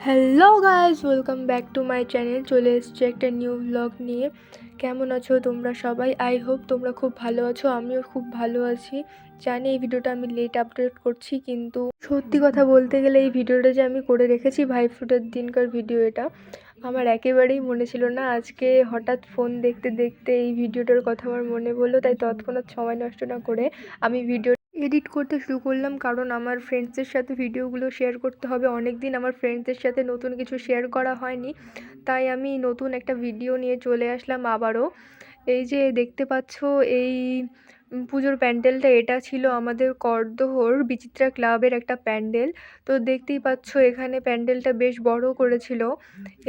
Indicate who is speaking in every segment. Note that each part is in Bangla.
Speaker 1: Hello guys, welcome back to my channel. চলে এসেছি একটা নিউ ব্লগ নিয়ে। কেমন আছো তোমরা সবাই? আই হোপ তোমরা খুব ভালো আছো। আমিও খুব ভালো আছি। জানি এই ভিডিওটা আমি লেট আপলোড করছি, কিন্তু সত্যি কথা বলতে গেলে এই ভিডিওটা যে আমি করে রেখেছি ভাইফোঁটার দিনকার ভিডিও, এটা আমার একেবারেই মনে ছিল না। আজকে হঠাৎ ফোন দেখতে দেখতে এই ভিডিওটার কথা আমার মনে পড়লো, তাই তৎক্ষণাৎ সময় নষ্ট না করে আমি ভিডিও এডিট করতে শুরু করলাম। কারণ আমার ফ্রেন্ডসদের সাথে ভিডিওগুলো শেয়ার করতে হবে। অনেক দিন আমার ফ্রেন্ডসদের সাথে নতুন কিছু শেয়ার করা হয়নি, তাই আমি নতুন একটা ভিডিও নিয়ে চলে আসলাম আবারও। এই যে দেখতে পাচ্ছ, এই পুজোর প্যান্ডেলটা, এটা ছিল আমাদের করদহর বিচিত্রা ক্লাবের একটা প্যান্ডেল। তো দেখতেই পাচ্ছ এখানে প্যান্ডেলটা বেশ বড় করেছিল।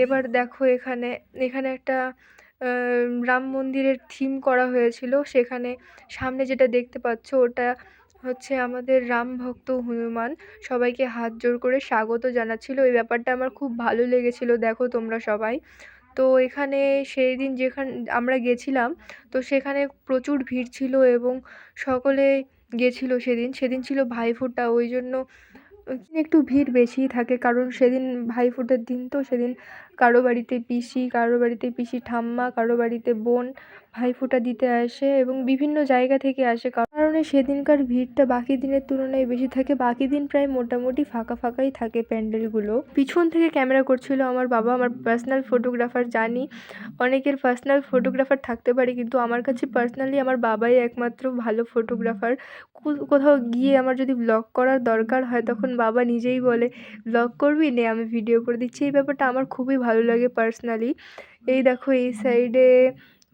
Speaker 1: এবার দেখো এখানে এখানে একটা রাম মন্দিরের থিম করা হয়েছিল। সেখানে সামনে যেটা দেখতে পাচ্ছ ওটা হচ্ছে আমাদের রাম ভক্ত হনুমান সবাইকে হাত জোড় করে স্বাগত জানাচ্ছিল। এই ব্যাপারটা আমার খুব ভালো লেগেছিল। দেখো তোমরা সবাই। তো এখানে সেই দিন যেখানে আমরা গেছিলাম, তো সেখানে প্রচুর ভিড় ছিল এবং সকলে গেছিল সেদিন। সেদিন ছিল ভাইফোঁটা, ওই জন্য একটু ভিড় বেশিই থাকে। কারণ সেদিন ভাইফোঁটার দিন, তো সেদিন কারো বাড়িতে পিসি, কারো বাড়িতে পিসি ঠাম্মা, কারো বাড়িতে বোন ভাইফোঁটা দিতে আসে এবং বিভিন্ন জায়গা থেকে আসে। কারণে সেদিনকার ভিড়টা বাকি দিনের তুলনায় বেশি থাকে। বাকি দিন প্রায় মোটামুটি ফাঁকা ফাঁকাই থাকে প্যান্ডেলগুলো। পিছন থেকে ক্যামেরা করছিল আমার বাবা, আমার পার্সোনাল ফটোগ্রাফার। জানি অনেকের পার্সোনাল ফটোগ্রাফার থাকতে পারে, কিন্তু আমার কাছে পার্সোনালি আমার বাবাই একমাত্র ভালো ফটোগ্রাফার। কোথাও গিয়ে আমার যদি ব্লগ করার দরকার হয়, তখন বাবা নিজেই বলে, ব্লগ করবি, নে আমি ভিডিও করে দিচ্ছি। এই ব্যাপারটা আমার খুবই ভালো লাগে পার্সোনালি। এই দেখো এই সাইডে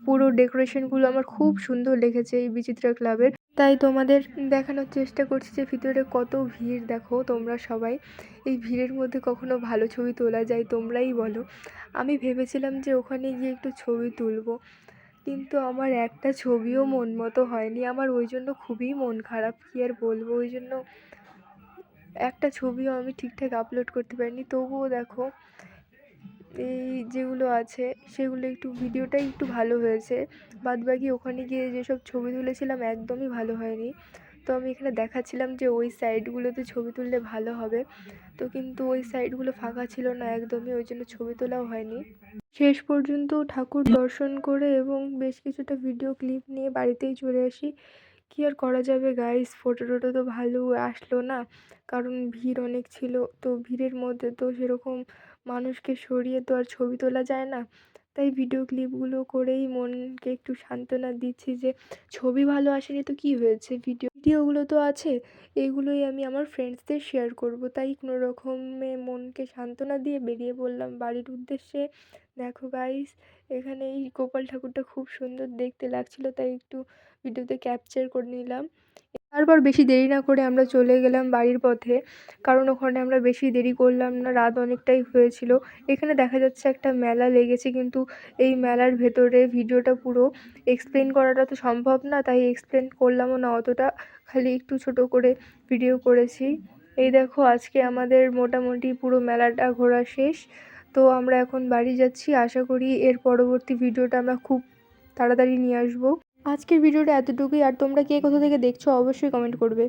Speaker 1: পুরো ডেকোরেশনগুলো আমার খুব সুন্দর লেগেছে এই বিচিত্রা ক্লাবের, তাই তোমাদের দেখানোর চেষ্টা করছি যে ভিতরে কত ভিড়। দেখো তোমরা সবাই, এই ভিড়ের মধ্যে কখনো ভালো ছবি তোলা যায়? তোমরাই বলো। আমি ভেবেছিলাম যে ওখানে গিয়ে একটু ছবি তুলবো, কিন্তু আমার একটা ছবিও মন মতো হয়নি। আমার ওই জন্য খুবই মন খারাপ, কী আর বলবো। ওই জন্য একটা ছবিও আমি ঠিকঠাক আপলোড করতে পারিনি। তবুও দেখো এই যেগুলো আছে সেগুলো একটু, ভিডিওটাই একটু ভালো হয়েছে। বাদবাকি ওখানে গিয়ে যেসব ছবি তুলেছিলাম একদমই ভালো হয়নি। তো আমি এখানে দেখাচ্ছিলাম যে ওই সাইডগুলোতে ছবি তুললে ভালো হবে, তো কিন্তু ওই সাইডগুলো ফাঁকা ছিল না একদমই, ওই জন্য ছবি তোলাও হয়নি। শেষ পর্যন্ত ঠাকুর দর্শন করে এবং বেশ কিছুটা ভিডিও ক্লিপ নিয়ে বাড়িতেই চলে আসি। কী আর করা যাবে গাইস, ফটো টোটো তো ভালো আসলো না, কারণ ভিড় অনেক ছিল। তো ভিড়ের মধ্যে তো সেরকম মানুষকে সরিয়ে তো আর ছবি তোলা যায় না। তাই ভিডিও ক্লিপগুলো করেই মনকে একটু সান্ত্বনা দিচ্ছি যে ছবি ভালো আসেনি তো কী হয়েছে, ভিডিওগুলো তো আছে, এইগুলোই আমি আমার ফ্রেন্ডসদের শেয়ার করব। তাই কোনো রকমে মনকে সান্ত্বনা দিয়ে বেরিয়ে পড়লাম বাড়ির উদ্দেশ্যে। দেখো গাইস, এখানে এই গোপাল ঠাকুরটা খুব সুন্দর দেখতে লাগছিল, তাই একটু ভিডিওতে ক্যাপচার করে নিলাম। তারপর বেশি দেরি না করে আমরা চলে গেলাম বাড়ির পথে, কারণ ওখানে আমরা বেশি দেরি করলাম না, রাত অনেকটাই হয়েছিল। এখানে দেখা যাচ্ছে একটা মেলা লেগেছে, কিন্তু এই মেলার ভেতরে ভিডিওটা পুরো এক্সপ্লেন করাটা তো সম্ভব না, তাই এক্সপ্লেন করলামও না অতটা, খালি একটু ছোট করে ভিডিও করেছি। এই দেখো আজকে আমাদের মোটামুটি পুরো মেলাটা ঘোরা শেষ। তো আমরা এখন বাড়ি যাচ্ছি। আশা করি এর পরবর্তী ভিডিওটা আমরা খুব তাড়াতাড়ি নিয়ে আসবো। আজকের ভিডিওটা এতটুকুই। আর তোমরা কে কোথা থেকে দেখছো অবশ্যই কমেন্ট করবে।